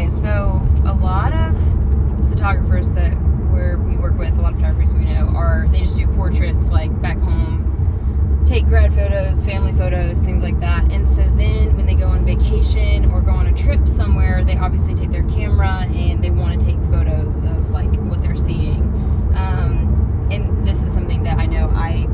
Okay, so a lot of photographers that we work with, a lot of photographers we know, they just do portraits like back home, take grad photos, family photos, things like that. And so then when they go on vacation or go on a trip somewhere, they obviously take their camera and they want to take photos of like what they're seeing. And this was something that I know I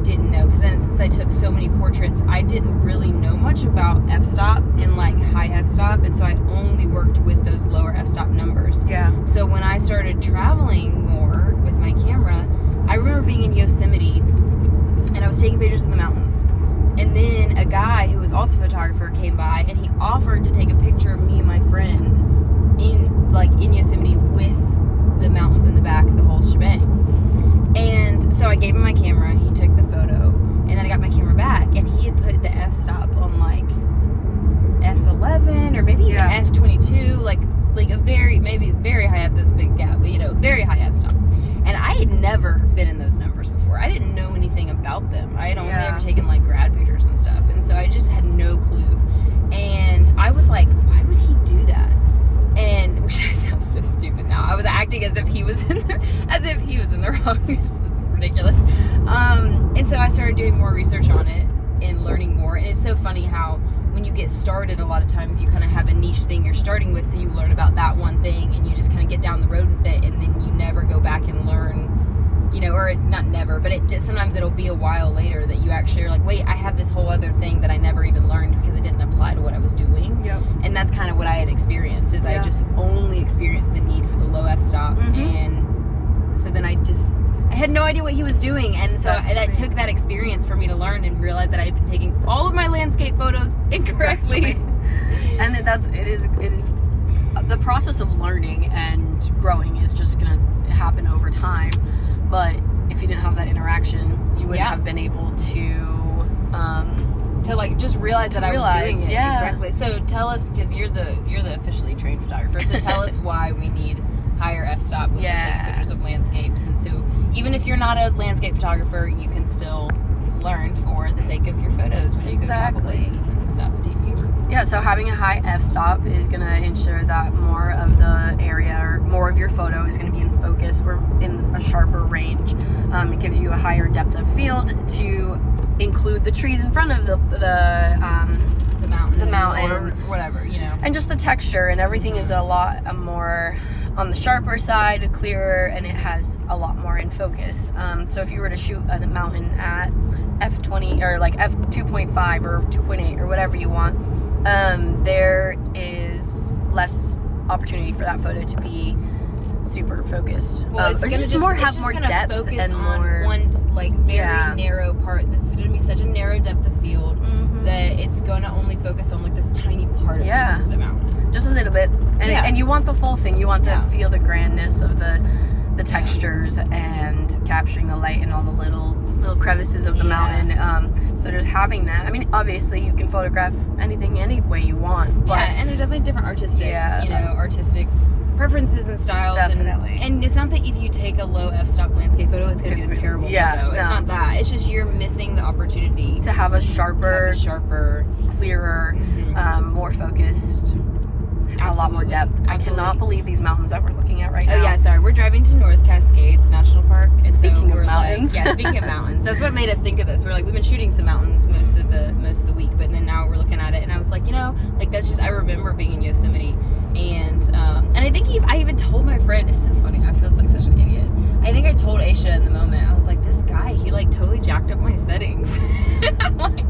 didn't know, because then since I took so many portraits, I didn't really know much about f-stop and like high f-stop, and so I only worked with those lower f-stop numbers. Yeah. So when I started traveling more with my camera, I remember being in Yosemite and I was taking pictures of the mountains, and then a guy who was also a photographer came by and he offered to take a picture of me and my friend in Yosemite with the mountains in the back, the whole shebang. And so I gave him my camera, he took the photo, and then I got my camera back, and he had put the f-stop on like f11 or maybe even f22, like a very high f. There's a big gap, but very high f-stop. And I had never been in those numbers before. I didn't know anything about them. I had only ever taken like grad pictures and stuff, and so I just had no clue. And I was like, why would he do that? And which sounds so stupid now. I was acting as if he was in the wrong, which is ridiculous. And so I started doing more research on it and learning more. And it's so funny how when you get started, a lot of times you kind of have a niche thing you're starting with, so you learn about that one thing and you just kind of get down the road with it, and then you never go back and learn, or not never, but it just sometimes it'll be a while later that you actually are like, wait, I have this whole other thing that I never even learned because it didn't apply to what I was doing. Yep. And that's kind of what I had experienced, is I just only experienced the need for the low f-stop. And so then I had no idea what he was doing, and so that took that experience for me to learn and realize that I had been taking all of my landscape photos incorrectly. And it is the process of learning and growing is just gonna happen over time. But if you didn't have that interaction, you wouldn't have been able to like just realize that I was doing it incorrectly. So tell us, because you're the officially trained photographer, so tell us why we need higher f-stop when we take pictures of landscapes. And so even if you're not a landscape photographer, you can still learn for the sake of your photos when you go travel places and stuff. Yeah, so having a high f-stop is going to ensure that more of the area or more of your photo is going to be in focus or in a sharper range. It gives you a higher depth of field to include the trees in front of the mountain or whatever, and just the texture, and everything is a lot more on the sharper side, clearer, and it has a lot more in focus. So if you were to shoot a mountain at f20 or like f2.5 or 2.8 or whatever you want, there is less opportunity for that photo to be super focused. Well, it's gonna just have more depth focus and on more one like very narrow part. This is gonna be such a narrow depth of field that it's gonna only focus on like this tiny part of the mountain, just a little bit. And you want the full thing. You want to feel the grandness of the textures and capturing the light and all the little crevices of the mountain. So just having that. I mean, obviously you can photograph anything any way you want. But and there's definitely different artistic preferences and styles. Definitely. And it's not that if you take a low f-stop landscape photo, it's going to be this terrible photo. It's not that. It's just you're missing the opportunity to have a sharper, clearer, more focused, a lot more depth. Absolutely. I cannot believe these mountains that we're looking at right now. Oh yeah, sorry. We're driving to North Cascades National Park. And speaking of mountains. Speaking of mountains. That's what made us think of this. We're like, we've been shooting some mountains most of the week, but then now we're looking at it, and I was like, that's just, I remember being in Yosemite, and I think I even told my friend, it's so funny, I feel like such an idiot. I think I told Aisha in the moment, I was like, this guy, he like totally jacked up my settings. I'm like,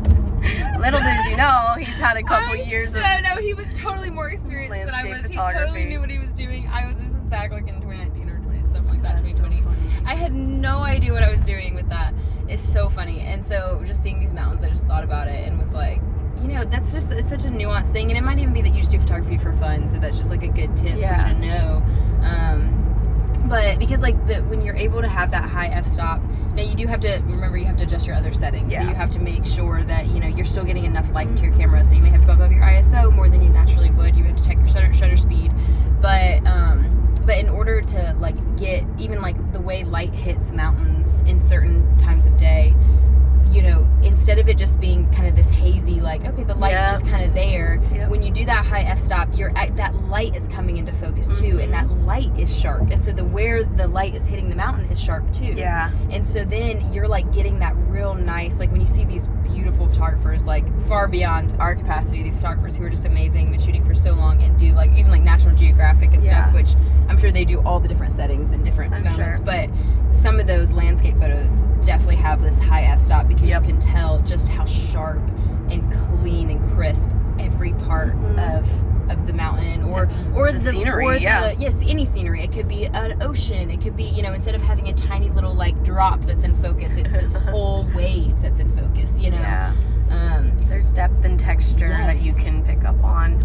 little did you know, he's had a couple years of No, he was totally more experienced than I was. He totally knew what he was doing. This is back like in 2019 or 20, something like that, 2020. So I had no idea what I was doing with that. It's so funny. And so just seeing these mountains, I just thought about it and was like, that's just, it's such a nuanced thing. And it might even be that you just do photography for fun, so that's just like a good tip for you to know. But because when you're able to have that high f-stop, now you do have to remember, you have to adjust your other settings. So you have to make sure that you're still getting enough light into your camera. So you may have to bump up your ISO more than you naturally would. You have to check your shutter speed. But in order to get even the way light hits mountains in certain times of day, you know, instead of it just being kind of this hazy, like, okay, the light's just kind of there, when you do that high f-stop, that light is coming into focus too, and that light is sharp, and so where the light is hitting the mountain is sharp too. And so then you're like getting that real nice, like when you see these beautiful photographers, like far beyond our capacity, these photographers who are just amazing, been shooting for so long and do like even like National Geographic and stuff, which I'm sure they do all the different settings and different moments, but some of those landscape photos definitely have this high f-stop because you can tell just how sharp and clean and crisp every part of the mountain or the scenery, any scenery. It could be an ocean, it could be, you know, instead of having a tiny little like drop that's in focus, it's this whole wave that's in focus, you know. There's depth and texture that you can pick up on.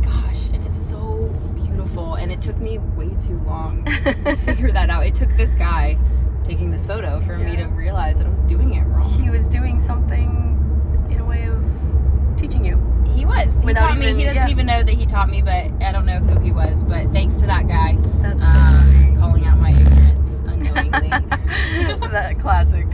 Gosh, and it's so beautiful, and it took me way too long to figure that out. It took this guy taking this photo for me to realize that I was doing it wrong. He was doing something in a way of teaching you. He was. He taught me. He doesn't even know that he taught me, but I don't know who he was. But thanks to that guy, calling out my ignorance unknowingly. That classic.